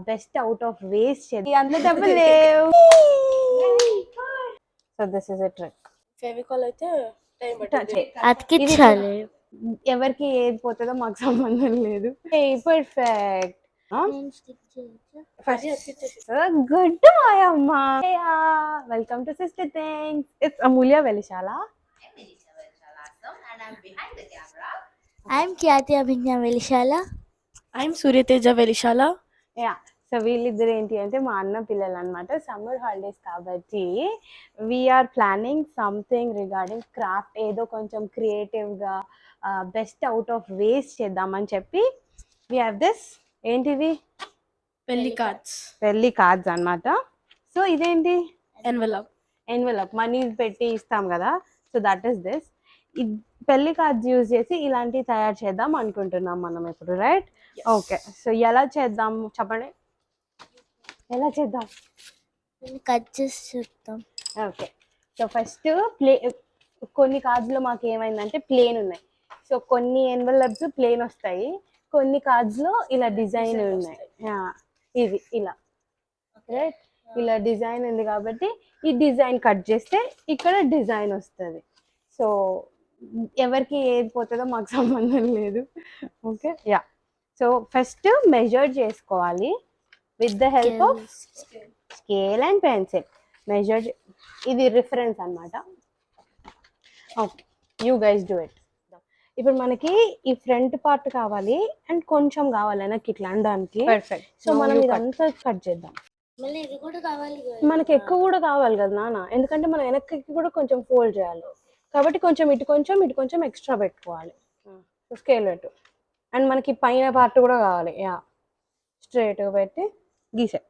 best out of waste అందులో డబ్బులు లేవు. So this is a trick. Fevicol అయితే టైం పడుతుంది. అతికించాలి. ఎవరికి ఏది పోతుందో మాకు సంబంధం లేదు. పర్ఫెక్ట్. గుడ్ అమ్మా. Welcome to sister things. It's Amulya Velishala. I'm Khyathi Abhijna Velishala. I'm Suryateja Velishala. Yeah, so వీళ్ళిద్దరు ఏంటి అంటే మా అన్న పిల్లలు అనమాట. సమ్మర్ హాలిడేస్ కాబట్టి we are planning something regarding craft, ఏదో కొంచెం క్రియేటివ్గా బెస్ట్ అవుట్ ఆఫ్ వేస్ట్ చేద్దామని చెప్పి వీ హ్యావ్ దిస్. ఏంటిది? పెళ్లి కార్డ్స్ అనమాట. సో ఇదేంటి? ఎన్వెలప్ మనీ పెట్టి ఇస్తాం కదా. So that is this. పెళ్లి కార్డ్స్ యూజ్ చేసి ఇలాంటివి తయారు చేద్దాం అనుకుంటున్నాం మనం ఇప్పుడు, రైట్? ఓకే, సో ఎలా చేద్దాం చెప్పండి. ఎలా చేద్దాం? కట్ చేసి చూద్దాం. ఓకే, సో ఫస్ట్ కొన్ని కార్డ్స్లో మాకు ఏమైందంటే ప్లేన్ ఉన్నాయి. సో కొన్ని ఎన్వెలప్స్ ప్లేన్ వస్తాయి, కొన్ని కార్డ్స్లో ఇలా డిజైన్ ఉన్నాయి. ఇది ఇలా, రైట్? ఇలా డిజైన్ ఉంది కాబట్టి ఈ డిజైన్ కట్ చేస్తే ఇక్కడ డిజైన్ వస్తుంది. సో ఎవరికి ఏది పోతుందో మాకు సంబంధం లేదు. Okay, yeah. So first measure చేసుకోవాలి with the help of scale and pencil. Measure, ఇది రిఫరెన్స్ అనమాట. Okay, you guys do it. ఇప్పుడు మనకి ఈ ఫ్రంట్ పార్ట్ కావాలి అండ్ కొంచెం కావాలి నాకు ఇట్లా అనడానికి. పర్ఫెక్ట్. సో మనం ఇదంతా కట్ చేద్దాం. మళ్ళీ ఇది కూడా కావాలి, మనకి ఎక్కువ కూడా కావాలి కదా నాన్న, ఎందుకంటే మనం వెనక్కి కూడా కొంచెం ఫోల్డ్ చేయాలి కాబట్టి కొంచెం ఇటు కొంచెం ఎక్స్ట్రా పెట్టుకోవాలి. స్కేల్ పెట్టు. అండ్ మనకి పైన పార్ట్ కూడా కావాలి. యా, స్ట్రైట్గా పెట్టి గీసే.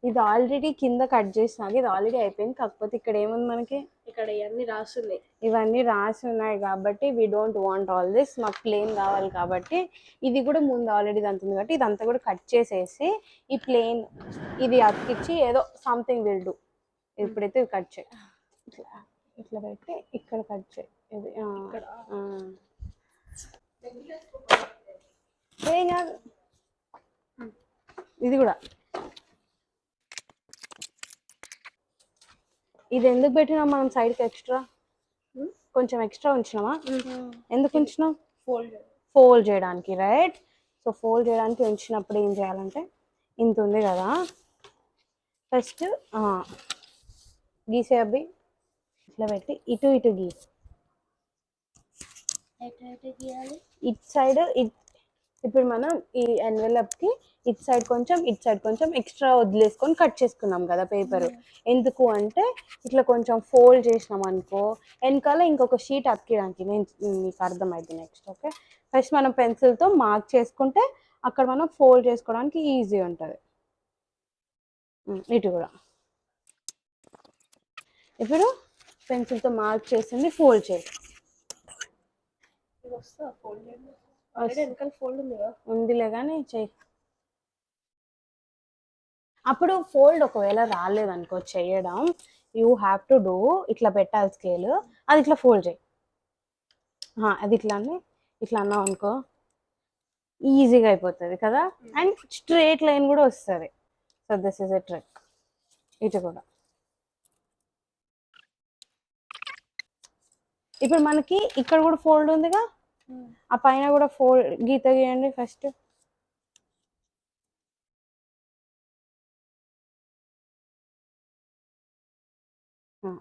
ఇది ఆల్రెడీ కింద కట్ చేసినాక ఇది ఆల్రెడీ అయిపోయింది. కాకపోతే ఇక్కడ ఏముంది మనకి, ఇక్కడ ఇవన్నీ రాస్తున్నాయి. ఇవన్నీ రాసి ఉన్నాయి కాబట్టి we don't want all this. మాకు ప్లేన్ కావాలి కాబట్టి ఇది కూడా ముందు ఆల్రెడీ ఇది అంతుంది కాబట్టి ఇదంతా కూడా కట్ చేసేసి ఈ ప్లేన్ ఇది అతికిచ్చి ఏదో సంథింగ్ విల్ డూ. ఇప్పుడైతే ఇది కట్ చేయి, ఇట్లా పెట్టి ఇక్కడ కట్ చేయి. ఇది ఏం కాదు, ఇది కూడా. ఇది ఎందుకు పెట్టినాం మనం సైడ్కి? ఎక్స్ట్రా కొంచెం ఎక్స్ట్రా ఉంచినామా? ఎందుకు ఉంచినాం? ఫోల్డ్ చేయడానికి, రైట్? సో ఫోల్డ్ చేయడానికి ఉంచినప్పుడు ఏం చేయాలంటే ఇంత ఉంది కదా, ఫస్ట్ గీసే అబ్బి ఇట్లా పెట్టి ఇటు గీసి ఇట్ సైడ్. ఇప్పుడు మనం ఈ ఎన్వెలప్కి ఇట్ సైడ్ కొంచెం ఎక్స్ట్రా వదిలేసుకొని కట్ చేసుకున్నాం కదా పేపర్. ఎందుకు అంటే ఇట్లా కొంచెం ఫోల్డ్ చేసినాం అనుకో వెనకాల ఇంకొక షీట్ అతికియడానికి. మీకు అర్థమైంది. నెక్స్ట్ ఓకే, ఫస్ట్ మనం పెన్సిల్తో మార్క్ చేసుకుంటే అక్కడ మనం ఫోల్డ్ చేసుకోవడానికి ఈజీ ఉంటుంది. ఇటు కూడా ఇప్పుడు పెన్సిల్తో మార్క్ చేసింది ఫోల్డ్ చేయాలి. ఉందిలే కానీ చెయ్యి. అప్పుడు ఫోల్డ్ ఒకవేళ రాలేదనుకో చేయడం, యూ హ్యావ్ టు డూ ఇట్లా పెట్టాలి స్కేల్, అది ఇట్లా ఫోల్డ్ చేయి. అది ఇట్లా అన్నావు అనుకో ఈజీగా అయిపోతుంది కదా, అండ్ స్ట్రేట్ లైన్ కూడా వస్తుంది. So this is a trick. ఇటు కూడా ఇప్పుడు మనకి ఇక్కడ కూడా ఫోల్డ్ ఉందిగా, ఆ పైన కూడా ఫోల్డ్ గీత గీయండి ఫస్ట్.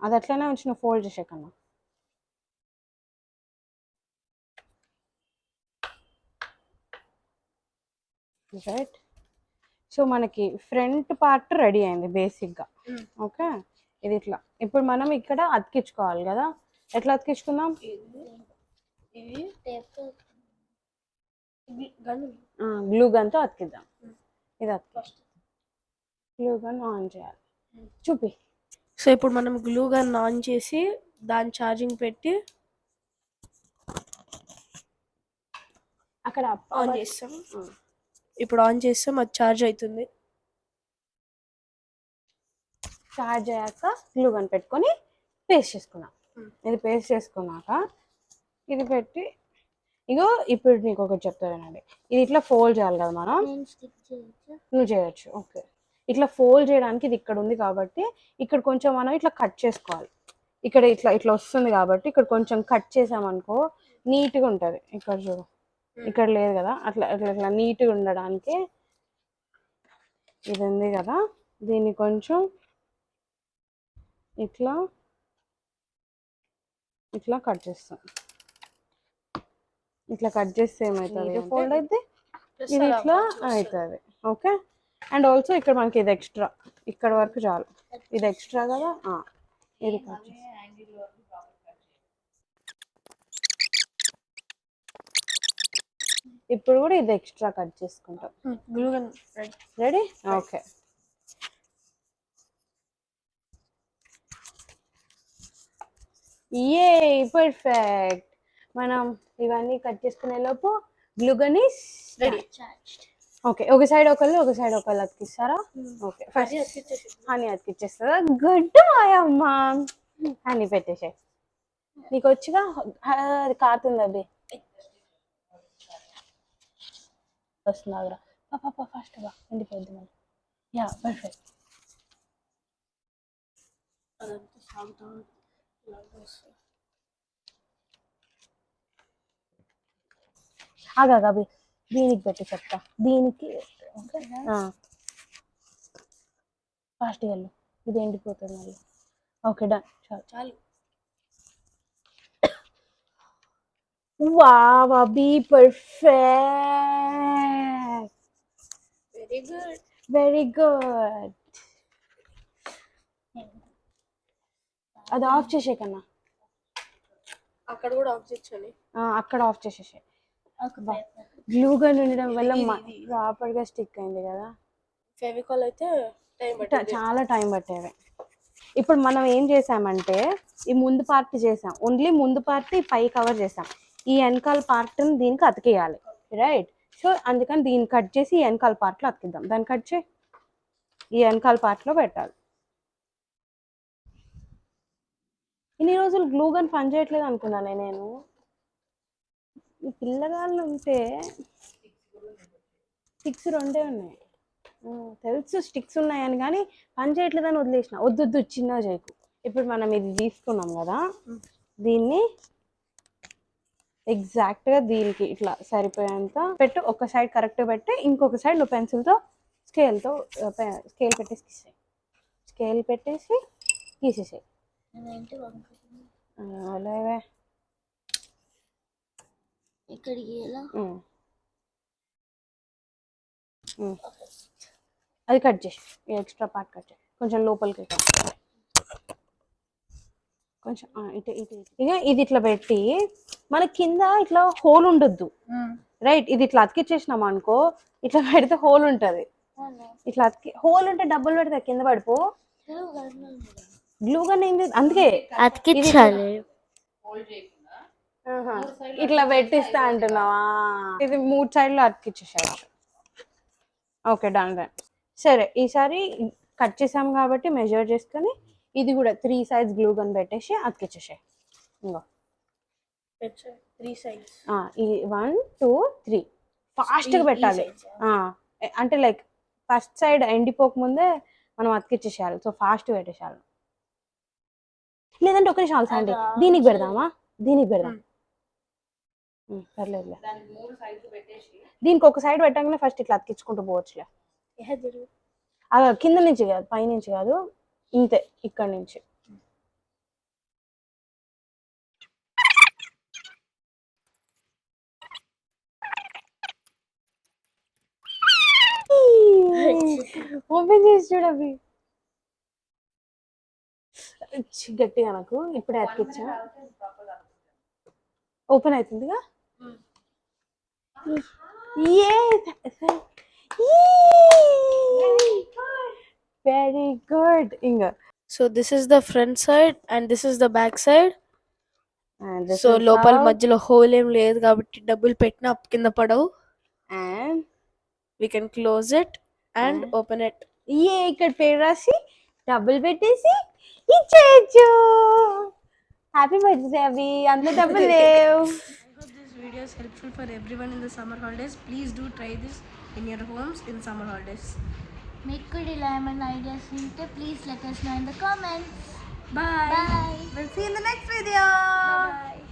అది అట్లనే ఉంచిన ఫోల్డ్ చేసేకన్నా. రైట్? సో మనకి ఫ్రంట్ పార్ట్ రెడీ అయింది బేసిక్గా. ఓకే, ఇది ఇట్లా. ఇప్పుడు మనం ఇక్కడ అతికించుకోవాలి కదా. ఎట్లా అతికించుకుందాం? గ్లూ గన్తో అతికిద్దాం. ఇది గ్లూ గన్ ఆన్ చేయాలి. చూపి. సో ఇప్పుడు మనం గ్లూ గన్ ఆన్ చేసి దాని ఛార్జింగ్ పెట్టి అక్కడ ఆన్ చేస్తాం. ఇప్పుడు ఆన్ చేస్తాం, అది ఛార్జ్ అవుతుంది. ఛార్జ్ అయ్యాక గ్లూ గన్ పెట్టుకొని పేస్ట్ చేసుకున్నాం. ఇది పేస్ట్ చేసుకున్నాక ఇది పెట్టి ఇగో ఇప్పుడు నీకు ఒకటి చెప్తానండి, ఇది ఇట్లా ఫోల్డ్ చేయాలి కదా మనం. నేను స్టిక్ చేయొచ్చా? నువ్వు చేయొచ్చు. ఓకే, ఇట్లా ఫోల్డ్ చేయడానికి ఇది ఇక్కడ ఉంది కాబట్టి ఇక్కడ కొంచెం మనం ఇట్లా కట్ చేసుకోవాలి. ఇక్కడ ఇట్లా ఇట్లా వస్తుంది కాబట్టి ఇక్కడ కొంచెం కట్ చేసామనుకో నీట్గా ఉంటుంది. ఇక్కడ చూడు, ఇక్కడ లేదు కదా, అట్లా ఇట్లా ఇట్లా నీట్గా ఉండడానికి ఇది ఉంది కదా, దీన్ని కొంచెం ఇట్లా ఇట్లా కట్ చేస్తాం. ఇట్లా కట్ చేస్తే ఏమవుతుంది, ఫోల్డ్ అయితే ఇది ఇట్లా అవుతుంది. ఓకే, అండ్ ఆల్సో ఇక్కడ మనకి ఇది ఎక్స్ట్రా, ఇక్కడ వరకు చాలు, ఇది ఎక్స్ట్రా కదా, ఇది కట్ చేస్తాం. ఇప్పుడు కూడా ఇది ఎక్స్ట్రా కట్ చేసుకుంటాం. Glue gun ready? ఓకే, ఏ పర్ఫెక్ట్. మనం ఇవన్నీ కట్ చేసుకునే లోపు glue gun is ready. Okay, ఒక సైడ్ ఒకళ్ళు అతికిస్తారా? ఓకే, ఫస్ట్ హనీ అతికిచ్చేస్తుందా? గుడ్ అమ్మా, హనీ పెట్టేసాయి. నీకు వచ్చిగా అది కారుతుంది, అది వస్తుందా? పాప ఫాస్ట్గా ఎండిపోద్ది మళ్ళీ. Yeah perfect. అదంతా సాగుతా ఆగా అవి దీనికి పెట్టి చెప్తా, దీనికి ఫాస్ట్గా వెళ్ళు, ఇది ఎండిపోతుంది మళ్ళీ. ఓకే, డన్, చాలు చాలు. Wow, Abhi perfect, very good. Very good. అది ఆఫ్ చేసే కన్నా అక్కడ కూడా ఆఫ్ చేయొచ్చండి. అక్కడ ఆఫ్ చేసేసే. గ్లూ గన్ ఉండడం వల్ల ప్రాపర్ గా స్టిక్ అయింది కదా. ఫెవికాల్ అయితే టైం పట్టింది, చాలా టైం పట్టేది. ఇప్పుడు మనం ఏం చేసామంటే ఈ ముందు పార్ట్ చేసాం, ఓన్లీ ముందు పార్ట్ పై కవర్ చేసాం, ఈ వెనకాల పార్ట్ దీనికి అతికేయాలి, రైట్? సో అందుకని దీన్ని కట్ చేసి ఈ వెనకాల పార్ట్లో అతికిద్దాం. దాన్ని కట్ చేయి, ఈ వెనకాల పార్ట్లో పెట్టాలి. ఇన్ని రోజులు గ్లూ గన్ పని చేయట్లేదు అనుకున్నానే నేను. ఈ పిల్లగాళ్ళు ఉంటే స్టిక్స్ రెండే ఉన్నాయి, తెలుసు స్టిక్స్ ఉన్నాయని, కానీ పని చేయట్లేదని వదిలేసిన. వద్దు చిన్నగా చేయకు. ఇప్పుడు మనం ఇది తీసుకున్నాం కదా, దీన్ని ఎగ్జాక్ట్గా దీనికి ఇట్లా సరిపోయేంత పెట్టు. ఒక సైడ్ కరెక్ట్గా పెట్టి ఇంకొక సైడ్ నువ్వు పెన్సిల్తో స్కేల్ పెట్టేసి గీసేయి. స్కేల్ పెట్టేసి గీసేసాయి. అలాగే ఇక్కడికి ఎలా అది కట్ చేసి, ఈ ఎక్స్ట్రా పార్ట్ కట్ చేసి కొంచెం లోపలికి కొంచెం ఇటు ఇక ఇది ఇట్లా పెట్టి మన కింద ఇట్లా హోల్ ఉండొద్దు, రైట్? ఇది ఇట్లా అతికిచ్చేసినాం అనుకో, ఇట్లా పెడితే హోల్ ఉంటుంది. ఇట్లా హోల్ ఉంటే డబ్బులు పెడితే కింద పడిపో. గ్లూ గన్ ఏంది, అందుకే అతికించాలి. ఇట్లా పెట్టిస్తా అంటున్నావా? ఇది 3 సైడ్లు అతికిచ్చేసారు. Okay, done. సరే, ఈసారి కట్ చేసాం కాబట్టి మెజర్ చేసుకొని ఇది కూడా 3 sides గ్లూ గన్ పెట్టేసి అతికిచ్చేసాయి. ఇంకో 3 sides, ఈ 1 2 3 ఫాస్ట్గా పెట్టాలి. అంటే లైక్ ఫస్ట్ సైడ్ ఎండిపోకముందే మనం అతికిచ్చేసేయాలి. సో ఫాస్ట్ పెట్టేసేయాలి. లేదంటే ఒక నిమిషం అండి, దీనికి పెడదామా? దీనికి పెడదాం, పర్లేదులే. దీనికి ఒక సైడ్ పెట్టగానే ఫస్ట్ ఇట్లా అతికించుకుంటూ పోవచ్చులే. కింద నుంచి కాదు, పై నుంచి కాదు, ఇంతే, ఇక్కడ నుంచి. ఓపెన్ చేసి చూడవి గట్టిగా, నాకు ఇప్పుడే అతికిచ్చా. ఓపెన్ అవుతుందిగా. Very good. ఇంకా so this is the front side and this is the back side. So లోపల మధ్యలో హోల్ ఏం లేదు కాబట్టి డబ్బులు పెట్టినా కింద పడవు. And we can close it and open it. ఇక్కడ పేరు రాసి డబ్బులు పెట్టేసి ఇచ్చేయచ్చు. హ్యాపీ బర్త్డే అవి, అందులో డబ్బులు లేవు. video is helpful for everyone in the summer holidays. Please do try this in your homes in summer holidays. మీకు ఇలా ఏమైనా ఐడియాస్ ఉంటే please let us know in the comments. Bye. Bye. We'll see you in the next video. Bye.